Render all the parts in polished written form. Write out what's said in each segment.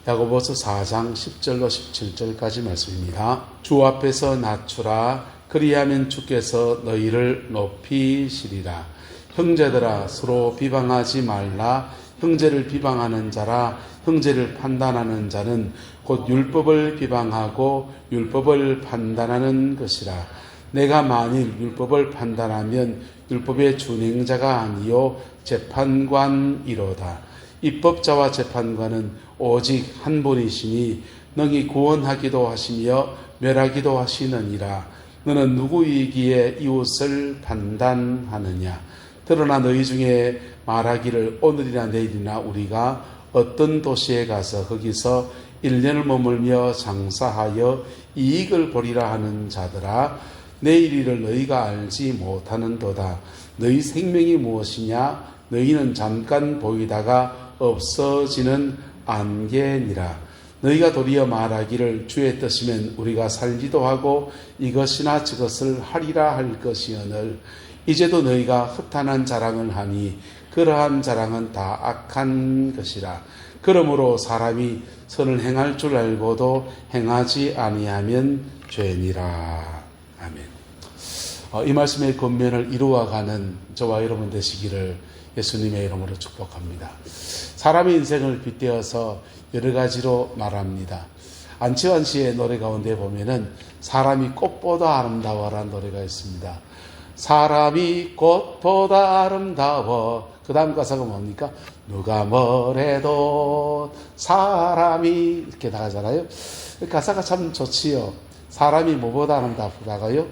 야고보서 4장 10절로 17절까지 말씀입니다. 주 앞에서 낮추라. 그리하면 주께서 너희를 높이시리라. 형제들아 서로 비방하지 말라. 형제를 비방하는 자라. 형제를 판단하는 자는 곧 율법을 비방하고 율법을 판단하는 것이라. 내가 만일 율법을 판단하면 율법의 준행자가 아니요 재판관이로다. 입법자와 재판관은 오직 한 분이시니 능히 구원하기도 하시며 멸하기도 하시느니라. 너는 누구이기에 이웃을 판단하느냐. 드러나 너희 중에 말하기를 오늘이나 내일이나 우리가 어떤 도시에 가서 거기서 1년을 머물며 장사하여 이익을 보리라 하는 자들아, 내일 일을 너희가 알지 못하는도다. 너희 생명이 무엇이냐? 너희는 잠깐 보이다가 없어지는 안개니라. 너희가 도리어 말하기를 주의 뜻이면 우리가 살기도 하고 이것이나 저것을 하리라 할 것이오늘 이제도 너희가 허탄한 자랑을 하니 그러한 자랑은 다 악한 것이라. 그러므로 사람이 선을 행할 줄 알고도 행하지 아니하면 죄니라. 아멘. 이 말씀의 권면을 이루어가는 저와 여러분 되시기를 예수님의 이름으로 축복합니다. 사람의 인생을 빗대어서 여러 가지로 말합니다. 안치환 씨의 노래 가운데 보면은 사람이 꽃보다 아름다워라는 노래가 있습니다. 사람이 꽃보다 아름다워. 그 다음 가사가 뭡니까? 누가 뭐래도 사람이 이렇게 나가잖아요. 가사가 참 좋지요. 사람이 뭐보다 아름답다가요?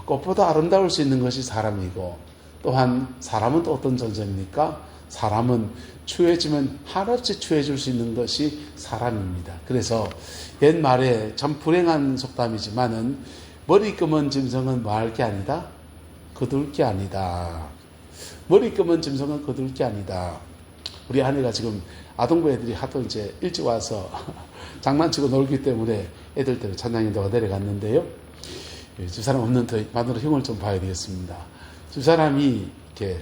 꽃보다 아름다울 수 있는 것이 사람이고, 또한 사람은 또 어떤 존재입니까? 사람은 추해지면 한없이 추해질 수 있는 것이 사람입니다. 그래서 옛말에 참 불행한 속담이지만은 머리 검은 짐승은 뭐 할 게 아니다? 거둘 게 아니다. 머리 검은 짐승은 거둘 게 아니다. 우리 아내가 지금 아동부 애들이 하도 이제 일찍 와서 장난치고 놀기 때문에 애들 때문에 찬양인도가 내려갔는데요. 집사람 없는 더 마누라 형을 좀 봐야 되겠습니다. 집사람이 이렇게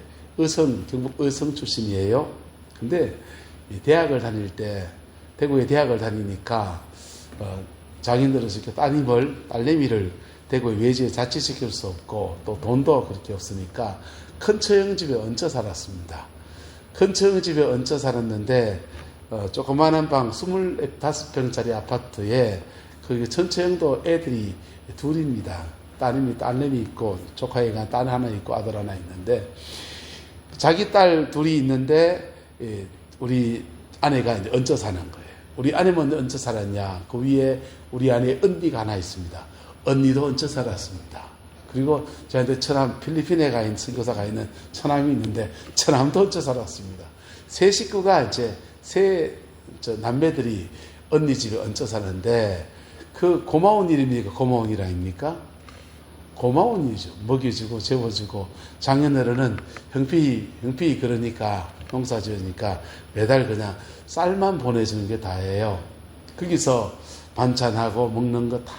경북 의성 출신이에요. 근데 대학을 다닐 때, 대구에 대학을 다니니까, 장인들은 이렇게 딸내미를 대구에 외지에 자취시킬 수 없고, 또 돈도 그렇게 없으니까, 큰 처형집에 얹혀 살았습니다. 큰 처형집에 얹혀 살았는데, 조그마한 방 25평짜리 아파트에, 거기 천처형도 애들이 둘입니다. 딸내미 있고, 조카애가 딸 하나 있고, 아들 하나 있는데, 자기 딸 둘이 있는데 우리 아내가 이제 얹혀 사는 거예요. 우리 아내만 얹혀 살았냐? 그 위에 우리 아내의 언니가 하나 있습니다. 언니도 얹혀 살았습니다. 그리고 저한테 필리핀에 가 있는 선교사 가 있는 처남이 있는데 처남도 얹혀 살았습니다. 세 식구가 이제 남매들이 언니 집에 얹혀 사는데 그 고마운 일입니까? 고마운 일 아닙니까? 고마운 일이죠. 먹여주고 재워주고 작년에는 형편이 그러니까 농사 지으니까 매달 그냥 쌀만 보내주는 게 다예요. 거기서 반찬하고 먹는 거 다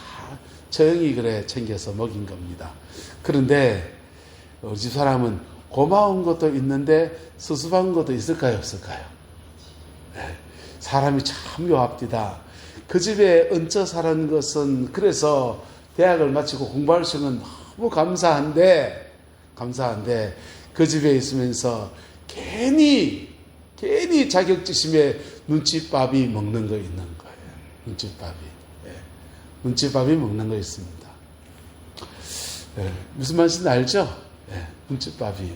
처형이 그래 챙겨서 먹인 겁니다. 그런데 우리 집 사람은 고마운 것도 있는데 섭섭한 것도 있을까요? 없을까요? 네. 사람이 참 묘합디다. 그 집에 얹혀 사는 것은 그래서 대학을 마치고 공부할 수 있는 너무 감사한데 그 집에 있으면서 괜히 자격지심에 눈칫밥이 먹는 거 있는 거예요. 눈칫밥이 먹는 거 있습니다. 무슨 말인지 알죠? 눈칫밥이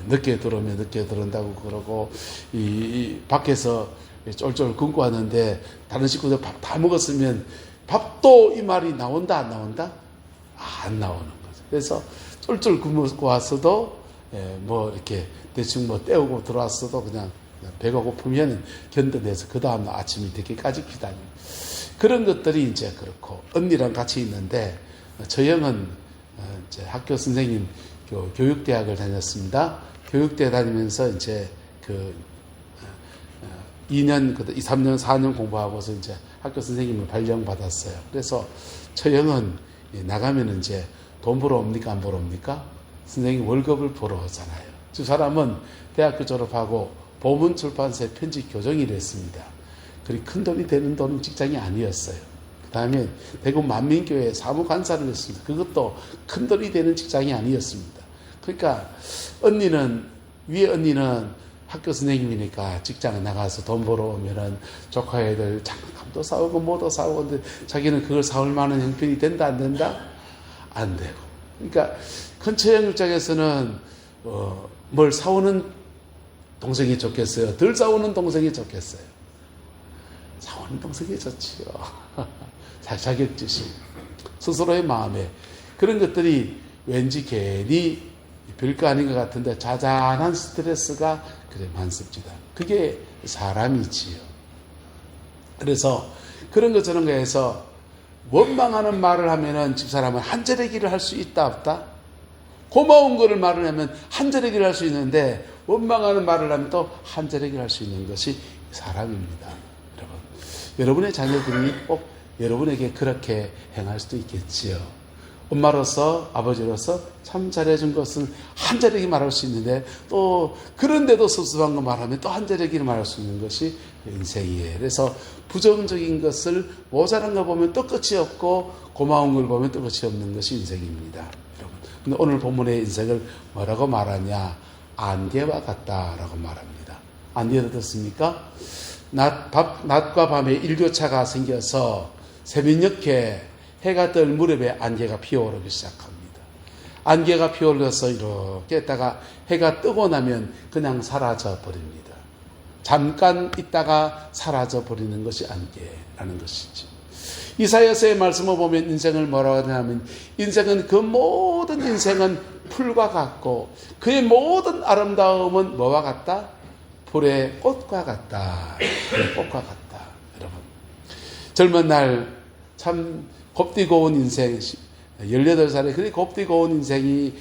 늦게 들어오면 늦게 들어온다고 그러고 이 밖에서 쫄쫄 굶고 왔는데 다른 식구들 밥 다 먹었으면 밥도 이 말이 나온다 안 나온다? 안 나오는 거죠. 그래서 쫄쫄 굶고 왔어도 뭐 이렇게 대충 뭐 때우고 들어왔어도 그냥 배가 고프면 견뎌내서 그 다음날 아침이 되기까지 기다리고 그런 것들이 이제 그렇고 언니랑 같이 있는데 저 형은 이제 학교 선생님 교육대학을 다녔습니다. 교육대 다니면서 이제 2년, 3년, 4년 공부하고서 이제 학교 선생님을 발령받았어요. 그래서 처형은 나가면 이제 돈 벌어 옵니까? 안 벌어 옵니까? 선생님 월급을 벌어 오잖아요. 두 사람은 대학교 졸업하고 보문출판사의 편집 교정일을 했습니다. 그리 큰 돈이 되는 돈 직장이 아니었어요. 그 다음에 대구 만민교회에 사무관사를 했습니다. 그것도 큰 돈이 되는 직장이 아니었습니다. 그러니까 위에 언니는 학교 선생님이니까 직장에 나가서 돈 벌어오면은 조카 애들 장난감도 사오고 뭐도 사오고, 근데 자기는 그걸 사올 만한 형편이 된다 안 된다? 안 되고. 그러니까 큰 처형 입장에서는 뭘 사오는 동생이 좋겠어요? 덜 사오는 동생이 좋겠어요? 사오는 동생이 좋지요. 자격지심, 스스로의 마음에 그런 것들이 왠지 괜히 별거 아닌 것 같은데 자잘한 스트레스가 그래 많습니다. 그게 사람이지요. 그래서 그런 것처럼 해서 원망하는 말을 하면은 집사람은 한절의 할 수 있다 없다? 고마운 거를 말을 하면 한절의 할 수 있는데 원망하는 말을 하면 또 한절의 할 수 있는 것이 사람입니다. 여러분, 여러분의 자녀들이 꼭 여러분에게 그렇게 행할 수도 있겠지요. 엄마로서 아버지로서 참 잘해준 것은 한자리게 말할 수 있는데, 또 그런데도 섭섭한 거 말하면 또 한자리게 말할 수 있는 것이 인생이에요. 그래서 부정적인 것을, 모자란 거 보면 또 끝이 없고 고마운 걸 보면 또 끝이 없는 것이 인생입니다. 여러분, 근데 오늘 본문의 인생을 뭐라고 말하냐? 안개와 같다라고 말합니다. 안개 어떻습니까? 낮과 밤에 일교차가 생겨서 새벽녘에 해가 뜰 무렵에 안개가 피어오르기 시작합니다. 안개가 피어올라서 이렇게 있다가 해가 뜨고 나면 그냥 사라져 버립니다. 잠깐 있다가 사라져 버리는 것이 안개라는 것이죠. 이사야서의 말씀을 보면 인생을 뭐라고 하냐면, 인생은 그 모든 인생은 풀과 같고 그의 모든 아름다움은 뭐와 같다? 불의 꽃과 같다. 불의 꽃과 같다. 여러분, 젊은 날 참 곱디고 온 인생, 18살에 그리 곱디고 온 인생이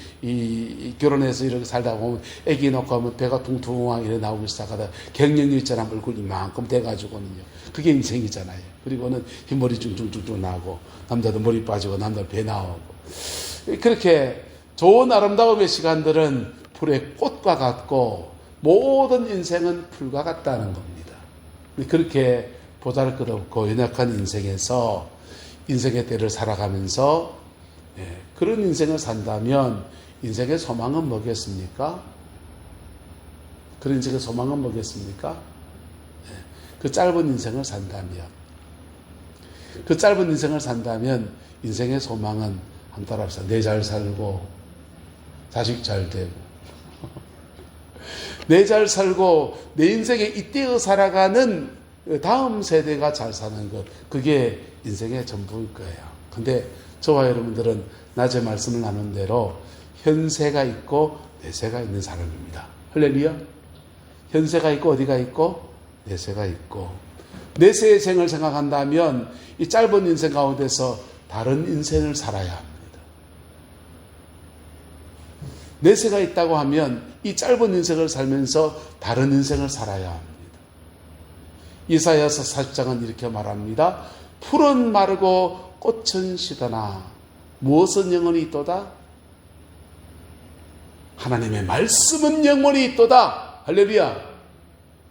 결혼해서 이렇게 살다 보면 애기 낳고 하면 배가 퉁퉁하게 이렇게 나오기 시작하다 갱년기처럼 얼굴이 이만큼 돼가지고는요. 그게 인생이잖아요. 그리고는 흰머리 쭝쭝쭝 나고, 남자도 머리 빠지고 남자도 배 나오고. 그렇게 좋은 아름다움의 시간들은 풀의 꽃과 같고 모든 인생은 풀과 같다는 겁니다. 그렇게 보잘것없고 연약한 인생에서 인생의 때를 살아가면서 그런 인생을 산다면 인생의 소망은 뭐겠습니까? 그런 인생의 소망은 뭐겠습니까? 그 짧은 인생을 산다면 인생의 소망은 한 따라서 내 잘 살고 자식 잘 되고 내 잘 살고 내 인생에 이때어 살아가는 다음 세대가 잘 사는 것, 그게 인생의 전부일 거예요. 근데 저와 여러분들은 낮에 말씀을 나눈 대로 현세가 있고 내세가 있는 사람입니다. 할렐루야. 현세가 있고 어디가 있고 내세가 있고, 내세의 생을 생각한다면 이 짧은 인생 가운데서 다른 인생을 살아야 합니다. 내세가 있다고 하면 이 짧은 인생을 살면서 다른 인생을 살아야 합니다. 이사야서 40장은 이렇게 말합니다. 풀은 마르고 꽃은 시드나 무엇은 영원히 있도다? 하나님의 말씀은 영원히 있도다. 할렐루야.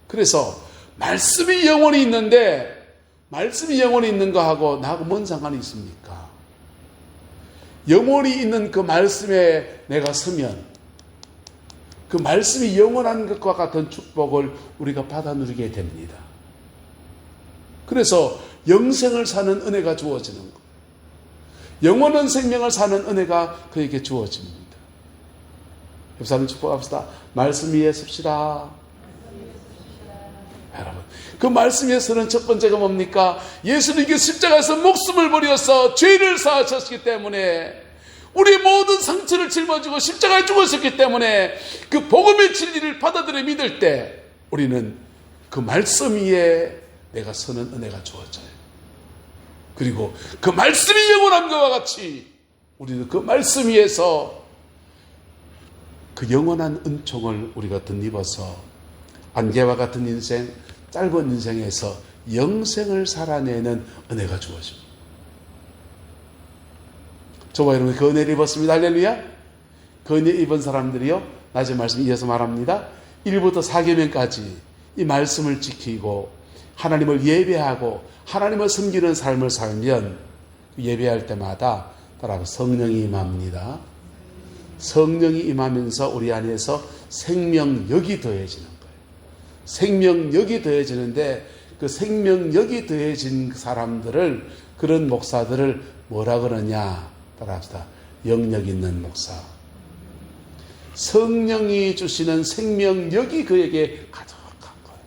그래서 말씀이 영원히 있는데, 말씀이 영원히 있는 거하고 나하고 뭔 상관이 있습니까? 영원히 있는 그 말씀에 내가 서면 그 말씀이 영원한 것과 같은 축복을 우리가 받아 누리게 됩니다. 그래서 영생을 사는 은혜가 주어지는 것, 영원한 생명을 사는 은혜가 그에게 주어집니다. 옆사람 축복합시다. 말씀 위에 섭시다. 여러분, 그 말씀 위에 서는 첫 번째가 뭡니까? 예수님께 십자가에서 목숨을 버려서 죄를 사하셨기 때문에, 우리 모든 상처를 짊어지고 십자가에 죽으셨기 때문에 그 복음의 진리를 받아들여 믿을 때 우리는 그 말씀 위에 내가 서는 은혜가 주어져요. 그리고 그 말씀이 영원한 것과 같이 우리는 그 말씀 위에서 그 영원한 은총을 우리가 덧입어서 안개와 같은 인생, 짧은 인생에서 영생을 살아내는 은혜가 주어집니다. 저와 여러분 그 은혜를 입었습니다. 할렐루야. 그 은혜 입은 사람들이요, 낮에 말씀 이어서 말합니다. 1부터 4계명까지 이 말씀을 지키고 하나님을 예배하고 하나님을 섬기는 삶을 살면 예배할 때마다 따라서 성령이 임합니다. 성령이 임하면서 우리 안에서 생명력이 더해지는 거예요. 생명력이 더해지는데 그 생명력이 더해진 사람들을, 그런 목사들을 뭐라 그러냐? 따라합시다. 영력 있는 목사. 성령이 주시는 생명력이 그에게 가득한 거예요.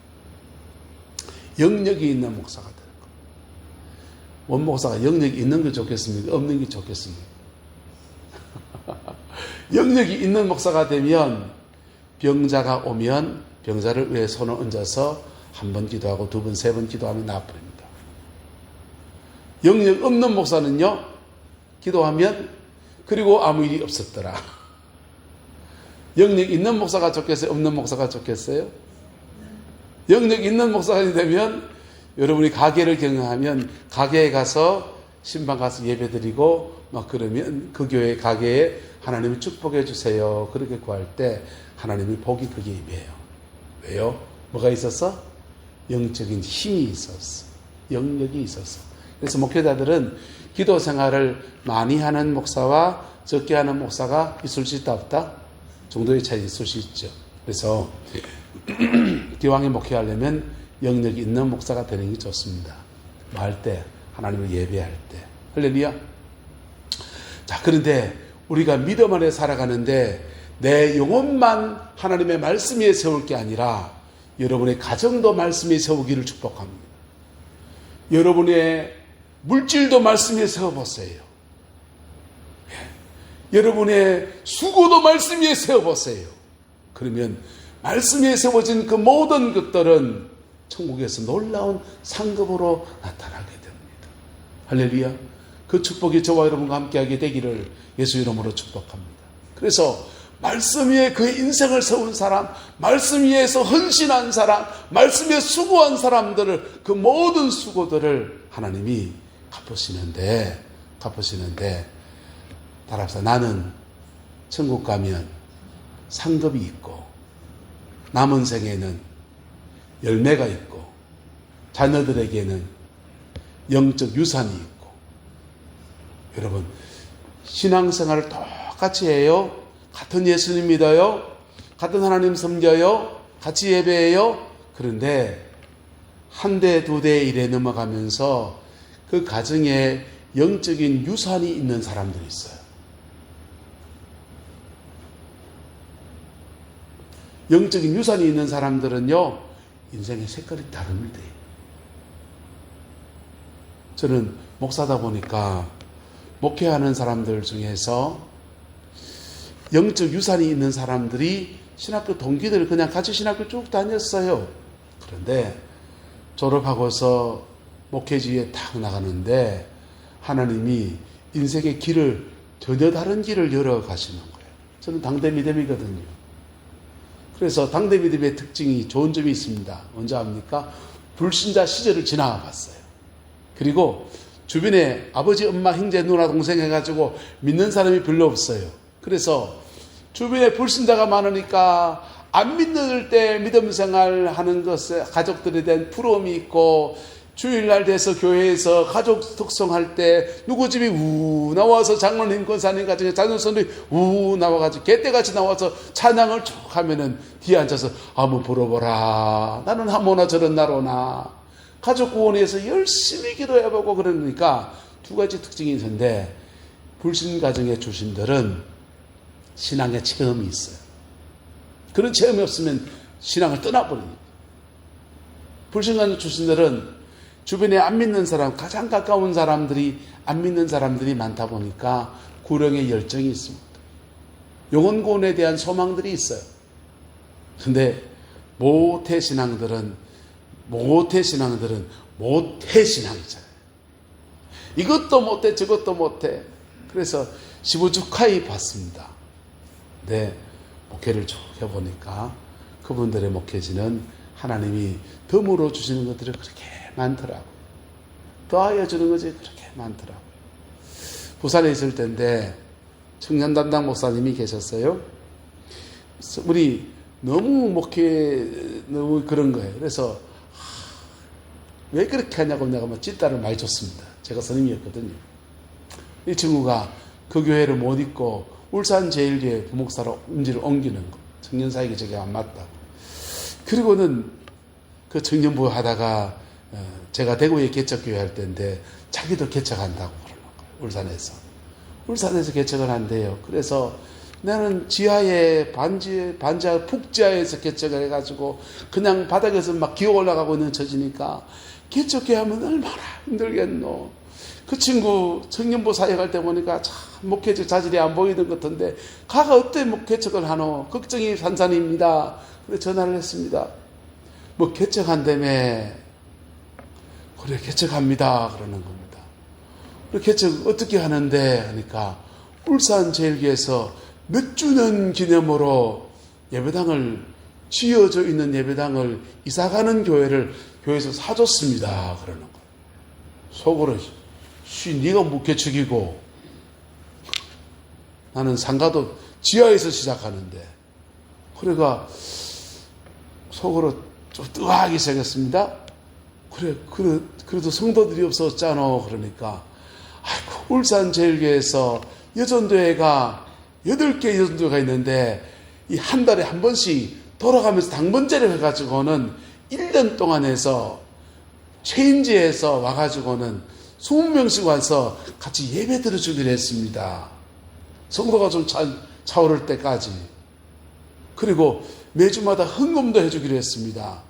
영력이 있는 목사가 되는 거예요. 원 목사가 영력이 있는 게 좋겠습니까? 없는 게 좋겠습니까? 영력이 있는 목사가 되면 병자가 오면 병자를 위해 손을 얹어서 한 번 기도하고 두 번, 세 번 기도하면 나아버립니다. 영력 없는 목사는요, 기도하면 그리고 아무 일이 없었더라. 영력 있는 목사가 좋겠어요? 없는 목사가 좋겠어요? 영력 있는 목사가 되면 여러분이 가게를 경영하면 가게에 가서 신방 가서 예배드리고 막 그러면 그 교회 가게에 하나님이 축복해 주세요. 그렇게 구할 때 하나님이 복이 그게 임해요. 왜요? 뭐가 있었어? 영적인 힘이 있었어. 영력이 있었어. 그래서 목회자들은 기도 생활을 많이 하는 목사와 적게 하는 목사가 있을 수 있다 없다? 정도의 차이 있을 수 있죠. 그래서 기왕에 목회하려면 영력이 있는 목사가 되는 게 좋습니다. 뭐 할 때? 하나님을 예배할 때. 할렐루야. 자, 그런데 우리가 믿음 안에 살아가는데 내 영혼만 하나님의 말씀 위에 세울 게 아니라 여러분의 가정도 말씀 위에 세우기를 축복합니다. 여러분의 물질도 말씀 위에 세워보세요. 여러분의 수고도 말씀 위에 세워보세요. 그러면 말씀 위에 세워진 그 모든 것들은 천국에서 놀라운 상급으로 나타나게 됩니다. 할렐루야. 그 축복이 저와 여러분과 함께하게 되기를 예수 이름으로 축복합니다. 그래서 말씀 위에 그의 인생을 세운 사람, 말씀 위에서 헌신한 사람, 말씀 위에 수고한 사람들을, 그 모든 수고들을 하나님이 갚으시는데 따라서 나는 천국 가면 상급이 있고 남은 생에는 열매가 있고 자녀들에게는 영적 유산이 있고. 여러분, 신앙생활을 똑같이 해요. 같은 예수님 믿어요. 같은 하나님 섬겨요. 같이 예배해요. 그런데 한 대, 두 대 일에 넘어가면서 그 가정에 영적인 유산이 있는 사람들이 있어요. 영적인 유산이 있는 사람들은요, 인생의 색깔이 다릅니다. 저는 목사다 보니까 목회하는 사람들 중에서 영적 유산이 있는 사람들이 신학교 동기들 그냥 같이 신학교 쭉 다녔어요. 그런데 졸업하고서 목회지에 탁 나가는데 하나님이 인생의 길을 전혀 다른 길을 열어 가시는 거예요. 저는 당대 믿음이거든요. 그래서 당대 믿음의 특징이 좋은 점이 있습니다. 언제 합니까? 불신자 시절을 지나가 봤어요. 그리고 주변에 아버지, 엄마, 형제, 누나, 동생 해가지고 믿는 사람이 별로 없어요. 그래서 주변에 불신자가 많으니까 안 믿는 때 믿음 생활 하는 것에 가족들에 대한 부러움이 있고, 주일날 돼서 교회에서 가족 특성할 때 누구 집이 우 나와서 장로님, 권사님 가정에 자녀손들이 우 나와가지고 개떼같이 나와서 찬양을 쭉 하면은 뒤에 앉아서 한번 불어보라. 나는 한모나 저런 나로나. 가족 구원에서 열심히 기도해보고. 그러니까 두 가지 특징이 있는데, 불신 가정의 주신들은 신앙의 체험이 있어요. 그런 체험이 없으면 신앙을 떠나버립니다. 불신 가정 주신들은 주변에 안 믿는 사람, 가장 가까운 사람들이 안 믿는 사람들이 많다 보니까 구령의 열정이 있습니다. 영혼 구원에 대한 소망들이 있어요. 근데 모태 신앙들은 모태 신앙이잖아요. 이것도 못해 저것도 못해. 그래서 시부주카이 받습니다. 네, 목회를 쭉 해보니까 그분들의 목회지는 하나님이 덤으로 주시는 것들이 그렇게 많더라고요. 더하여 주는 것이 그렇게 많더라고요. 부산에 있을 때인데 청년 담당 목사님이 계셨어요. 우리 너무 목회 너무 그런 거예요. 그래서 왜 그렇게 하냐고 내가 뭐 찐따를 많이 줬습니다. 제가 선임이었거든요. 이 친구가 그 교회를 못 잊고 울산 제일교회 부목사로 임지를 옮기는 거. 청년사역이 저게 안 맞다. 그리고는 그 청년부 하다가 제가 대구에 개척교회 할 때인데 자기도 개척한다고 그러는 거예요. 울산에서 개척을 한대요. 그래서 나는 지하에 반지하 북지하에서 개척을 해가지고 그냥 바닥에서 막 기어 올라가고 있는 처지니까 개척교회 하면 얼마나 힘들겠노. 그 친구 청년부 사역할 때 보니까 참 목회적 자질이 안 보이는 것 같은데 가가 어때 개척을 하노. 걱정이 산산입니다. 그래서 전화를 했습니다. 뭐 개척한다며. 그래 개척합니다 그러는 겁니다. 그래 개척 어떻게 하는데 하니까 울산 제일교회에서 몇 주년 기념으로 예배당을 지어져 있는 예배당을 이사가는 교회를 교회에서 사줬습니다 그러는 거예요. 속으로 네가 뭐 개척이고 나는 상가도 지하에서 시작하는데 그래가 속으로 좀 뜨거하기 시작했습니다. 그래도 성도들이 없었잖아. 그러니까, 아이고, 울산 제일교회에서 여전도회가 8개 여전도회가 있는데, 이 한 달에 한 번씩 돌아가면서 당번제를 해가지고는 1년 동안 해서, 체인지에서 와가지고는 20명씩 와서 같이 예배 드려주기로 했습니다. 성도가 좀 차오를 때까지. 그리고 매주마다 헌금도 해주기로 했습니다.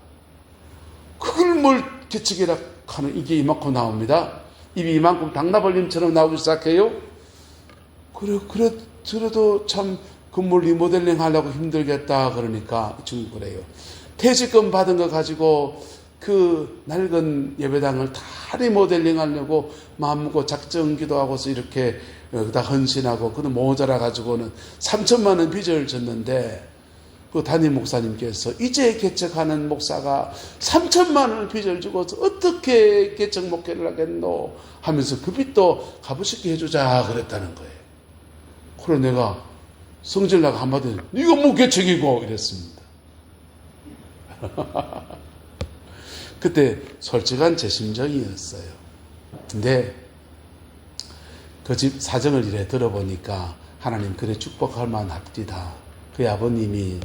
그걸 뭘 개척이라 하는 이게 이만큼 나옵니다. 입이 이만큼 당나벌림처럼 나오기 시작해요. 그래도 참 건물 리모델링 하려고 힘들겠다 그러니까 이 친구 그래요. 퇴직금 받은 거 가지고 그 낡은 예배당을 다 리모델링 하려고 마음먹고 작정기도 하고서 이렇게 다 헌신하고 그도 모자라 가지고는 3천만 원 빚을 졌는데 그 담임 목사님께서 이제 개척하는 목사가 3천만 원을 빚을 주고서 어떻게 개척 목회를 하겠노 하면서 그 빚도 갚으시게 해주자 그랬다는 거예요. 그래서 내가 성질나가 한마디 네가 뭐 개척이고 이랬습니다. 그때 솔직한 제 심정이었어요. 근데 그 집 사정을 이래 들어보니까 하나님 그래 축복할 만합디다. 그 아버님이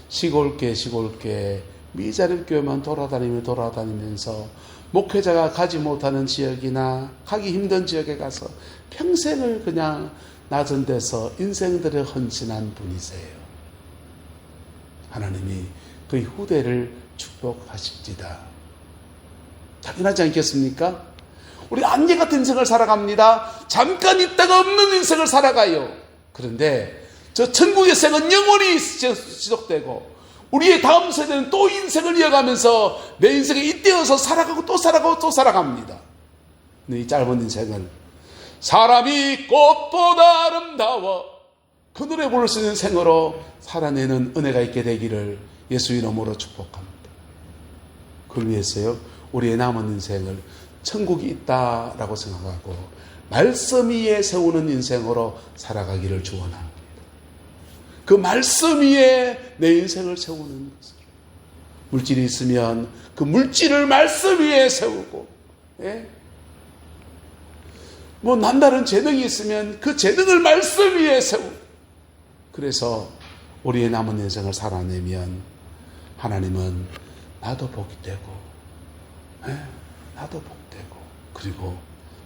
시골교회 미자립교회만 돌아다니면서 목회자가 가지 못하는 지역이나 가기 힘든 지역에 가서 평생을 그냥 낮은 데서 인생들을 헌신한 분이세요. 하나님이 그의 후대를 축복하십니다. 당연하지 않겠습니까? 우리 안개 같은 인생을 살아갑니다. 잠깐 있다가 없는 인생을 살아가요. 그런데 저 천국의 생은 영원히 지속되고 우리의 다음 세대는 또 인생을 이어가면서 내 인생에 잇대어서 살아가고 또 살아가고 또 살아갑니다. 이 짧은 인생을 사람이 꽃보다 아름다워 그 노래 부를 수 있는 생으로 살아내는 은혜가 있게 되기를 예수 이름으로 축복합니다. 그걸 위해서요 우리의 남은 인생을 천국이 있다라고 생각하고 말씀 위에 세우는 인생으로 살아가기를 축원합니다. 그 말씀 위에 내 인생을 세우는 것을 물질이 있으면 그 물질을 말씀 위에 세우고 뭐 남다른 재능이 있으면 그 재능을 말씀 위에 세우고 그래서 우리의 남은 인생을 살아내면 하나님은 나도 복이 되고 나도 복되고 그리고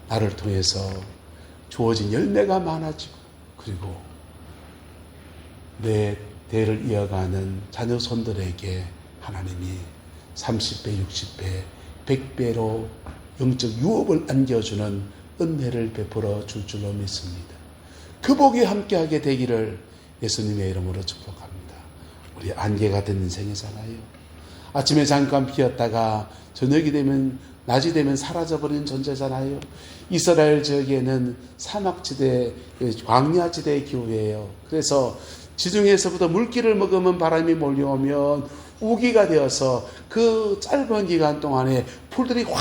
나를 통해서 주어진 열매가 많아지고 그리고 내 대를 이어가는 자녀 손들에게 하나님이 30배, 60배, 100배로 영적 유업을 안겨주는 은혜를 베풀어 줄 줄로 믿습니다. 그 복이 함께하게 되기를 예수님의 이름으로 축복합니다. 우리 안개 같은 인생이잖아요. 아침에 잠깐 피었다가 저녁이 되면 낮이 되면 사라져버리는 존재잖아요. 이스라엘 지역에는 사막지대, 광야지대의 기후예요. 그래서 지중해에서부터 물기를 머금은 바람이 몰려오면 우기가 되어서 그 짧은 기간 동안에 풀들이 확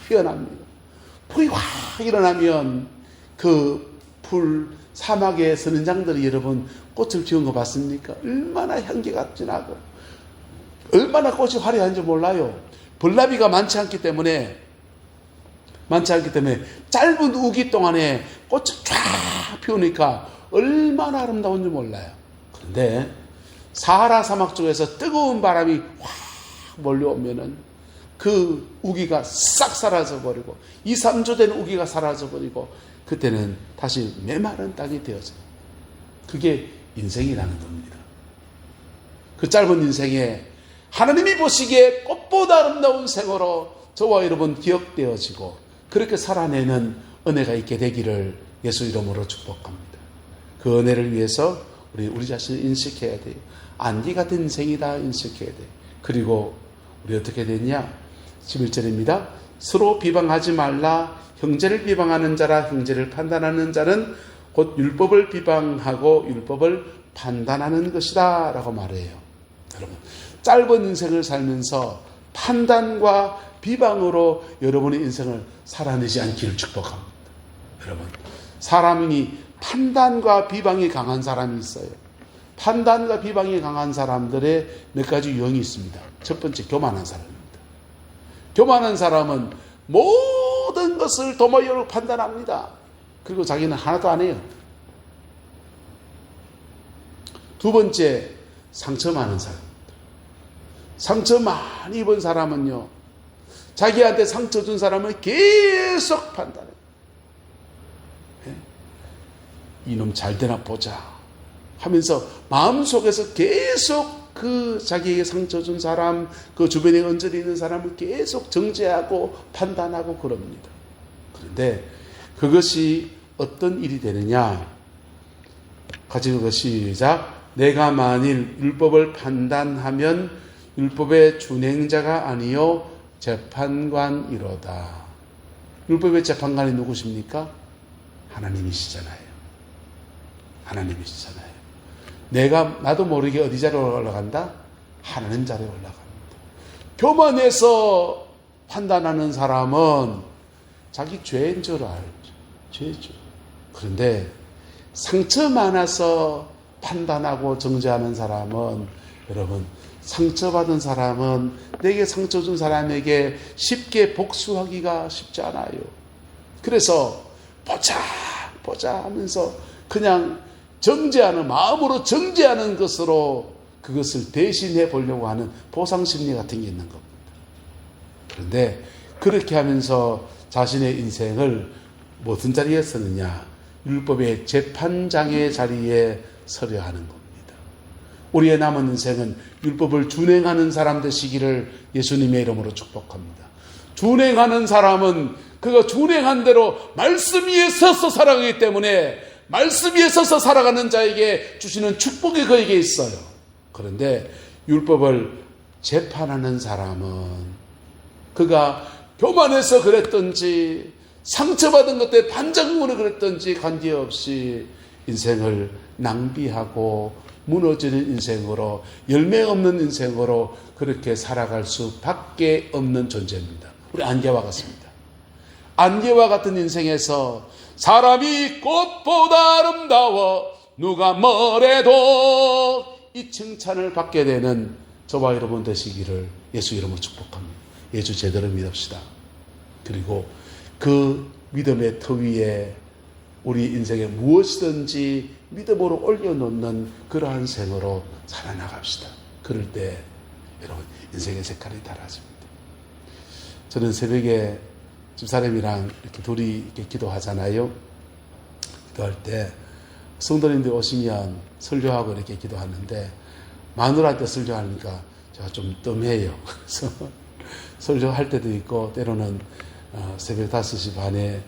피어납니다. 풀이 확 일어나면 그 풀 사막의 선인장들이 여러분 꽃을 피운 거 봤습니까? 얼마나 향기가 진하고 얼마나 꽃이 화려한지 몰라요. 벌나비가 많지 않기 때문에 많지 않기 때문에 짧은 우기 동안에 꽃이 쫙 피우니까 얼마나 아름다운지 몰라요. 그런데 사하라 사막 쪽에서 뜨거운 바람이 확 몰려오면은 그 우기가 싹 사라져버리고 2, 3주 된 우기가 사라져버리고 그때는 다시 메마른 땅이 되어져요. 그게 인생이라는 겁니다. 그 짧은 인생에 하나님이 보시기에 꽃보다 아름다운 생으로 저와 여러분 기억되어지고 그렇게 살아내는 은혜가 있게 되기를 예수 이름으로 축복합니다. 그 은혜를 위해서 우리 자신을 인식해야 돼요. 안개 같은 인생이다 인식해야 돼요. 그리고 우리 어떻게 됐냐? 11절입니다. 서로 비방하지 말라. 형제를 비방하는 자라. 형제를 판단하는 자는 곧 율법을 비방하고 율법을 판단하는 것이다 라고 말해요. 여러분, 짧은 인생을 살면서 판단과 비방으로 여러분의 인생을 살아내지 않기를 축복합니다. 여러분, 사람이 판단과 비방이 강한 사람이 있어요. 판단과 비방이 강한 사람들의 몇 가지 유형이 있습니다. 첫 번째, 교만한 사람입니다. 교만한 사람은 모든 것을 도모적으로 판단합니다. 그리고 자기는 하나도 안 해요. 두 번째, 상처 많은 사람입니다. 상처 많이 입은 사람은요, 자기한테 상처 준 사람을 계속 판단해요. 이놈 잘 되나 보자 하면서 마음속에서 계속 그 자기에게 상처 준 사람, 그 주변에 언저리 있는 사람을 계속 정죄하고 판단하고 그럽니다. 그런데 그것이 어떤 일이 되느냐? 같이 읽어 시작. 내가 만일 율법을 판단하면 율법의 준행자가 아니요 재판관이로다. 율법의 재판관이 누구십니까? 하나님이시잖아요. 하나님이시잖아요. 나도 모르게 어디 자리로 올라간다? 하나님 자리에 올라갑니다. 교만해서 판단하는 사람은 자기 죄인 줄 알죠. 죄죠. 그런데 상처 많아서 판단하고 정죄하는 사람은, 여러분, 상처받은 사람은 내게 상처 준 사람에게 쉽게 복수하기가 쉽지 않아요. 그래서 보자 하면서 그냥 정죄하는, 마음으로 정죄하는 것으로 그것을 대신해 보려고 하는 보상심리 같은 게 있는 겁니다. 그런데 그렇게 하면서 자신의 인생을 무슨 자리에 서느냐? 율법의 재판장의 자리에 서려 하는 겁니다. 우리의 남은 인생은 율법을 준행하는 사람 되시기를 예수님의 이름으로 축복합니다. 준행하는 사람은 그가 준행한 대로 말씀 위에 서서 살아가기 때문에 말씀 위에 서서 살아가는 자에게 주시는 축복이 그에게 있어요. 그런데 율법을 재판하는 사람은 그가 교만해서 그랬던지 상처받은 것 때문에 반작용으로 그랬던지 관계없이 인생을 낭비하고 무너지는 인생으로, 열매 없는 인생으로 그렇게 살아갈 수밖에 없는 존재입니다. 우리 안개와 같습니다. 안개와 같은 인생에서 사람이 꽃보다 아름다워 누가 뭐래도 이 칭찬을 받게 되는 저와 여러분 되시기를 예수 이름으로 축복합니다. 예수 제대로 믿읍시다. 그리고 그 믿음의 터 위에 우리 인생에 무엇이든지 믿음으로 올려놓는 그러한 생으로 살아나갑시다. 그럴 때 여러분 인생의 색깔이 달라집니다. 저는 새벽에 집사람이랑 이렇게 둘이 이렇게 기도하잖아요. 기도할 때 성도님들 오시면 설교하고 이렇게 기도하는데 마누라한테 설교하니까 제가 좀 뜸해요. 그래서 설교할 때도 있고 때로는 새벽 5시 반에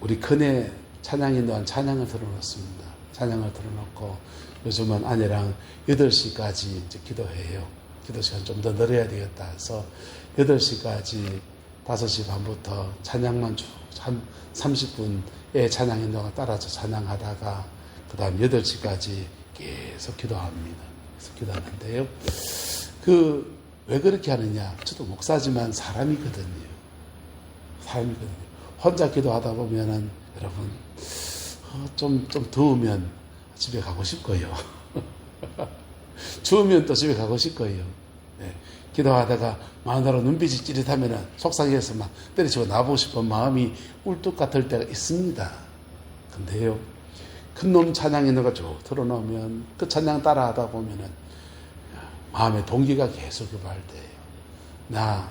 우리 큰애 찬양이 노한 찬양을 틀어놓습니다. 찬양을 틀어놓고 요즘은 아내랑 8시까지 이제 기도해요. 기도 시간 좀 더 늘어야 되겠다 해서 8시까지 5시 반부터 찬양만 쭉 한 30분의 찬양 인도가 따라서 찬양하다가 그 다음 8시까지 계속 기도합니다. 계속 기도하는데요. 왜 그렇게 하느냐? 저도 목사지만 사람이거든요. 혼자 기도하다 보면은 여러분 좀 더우면 집에 가고 싶고요. 추우면 또 집에 가고 싶고요. 네. 기도하다가 마누라로 눈빛이 찌릿하면 속상해서 막 때려치고 나보고 싶은 마음이 꿀뚝 같을 때가 있습니다. 근데요, 큰 놈 찬양 있는 거 쭉 틀어놓으면 그 찬양 따라하다 보면은 마음의 동기가 계속 유발돼요. 나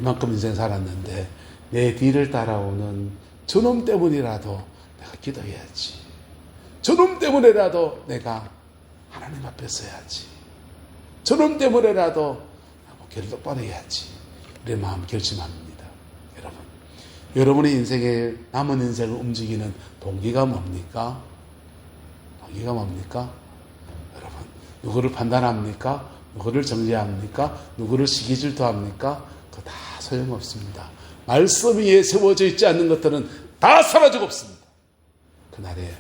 이만큼 인생 살았는데 내 뒤를 따라오는 저놈 때문이라도 내가 기도해야지. 저놈 때문에라도 내가 하나님 앞에 서야지. 저놈 때문에라도 결 똑바로 해야지. 이런 마음 결심합니다. 여러분, 여러분의 인생에 남은 인생을 움직이는 동기가 뭡니까? 동기가 뭡니까? 여러분, 누구를 판단합니까? 누구를 정죄합니까? 누구를 시기질투합니까? 그거 다 소용없습니다. 말씀 위에 세워져 있지 않는 것들은 다 사라지고 없습니다. 그날에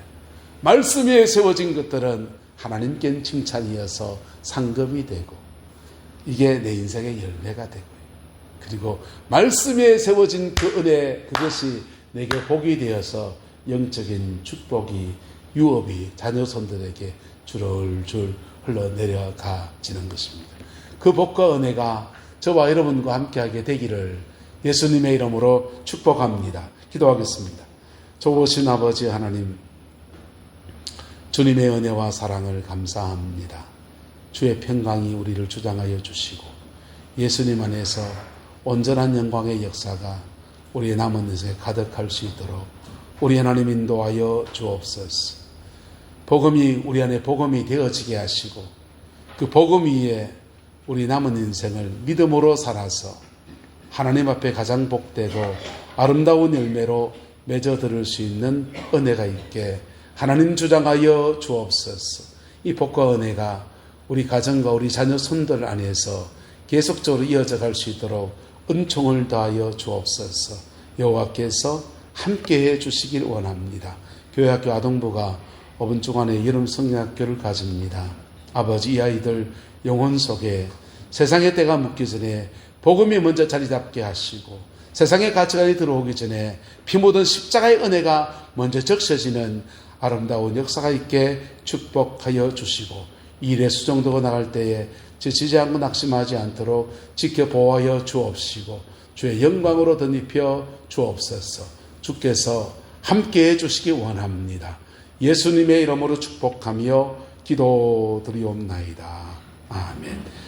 말씀 위에 세워진 것들은 하나님께 칭찬이어서 상급이 되고 이게 내 인생의 열매가 되고요. 그리고 말씀 위에 세워진 그 은혜, 그것이 내게 복이 되어서 영적인 축복이, 유업이 자녀 손들에게 줄줄줄 흘러내려가지는 것입니다. 그 복과 은혜가 저와 여러분과 함께하게 되기를 예수님의 이름으로 축복합니다. 기도하겠습니다. 좋으신 아버지 하나님, 주님의 은혜와 사랑을 감사합니다. 주의 평강이 우리를 주장하여 주시고 예수님 안에서 온전한 영광의 역사가 우리의 남은 인생에 가득할 수 있도록 우리 하나님 인도하여 주옵소서. 복음이 우리 안에 복음이 되어지게 하시고 그 복음 위에 우리 남은 인생을 믿음으로 살아서 하나님 앞에 가장 복되고 아름다운 열매로 맺어 들을 수 있는 은혜가 있게 하나님 주장하여 주옵소서. 이 복과 은혜가 우리 가정과 우리 자녀 손들 안에서 계속적으로 이어져 갈 수 있도록 은총을 더하여 주옵소서. 여호와께서 함께해 주시길 원합니다. 교회학교 아동부가 5분 주간에 여름 성경학교를 가집니다. 아버지, 이 아이들 영혼 속에 세상의 때가 묻기 전에 복음이 먼저 자리 잡게 하시고 세상의 가치관이 들어오기 전에 피 묻은 십자가의 은혜가 먼저 적셔지는 아름다운 역사가 있게 축복하여 주시고 일에 수정되고 나갈 때에 지치지 않고 낙심하지 않도록 지켜 보호하여 주옵시고 주의 영광으로 덧입혀 주옵소서. 주께서 함께해 주시기 원합니다. 예수님의 이름으로 축복하며 기도드리옵나이다. 아멘.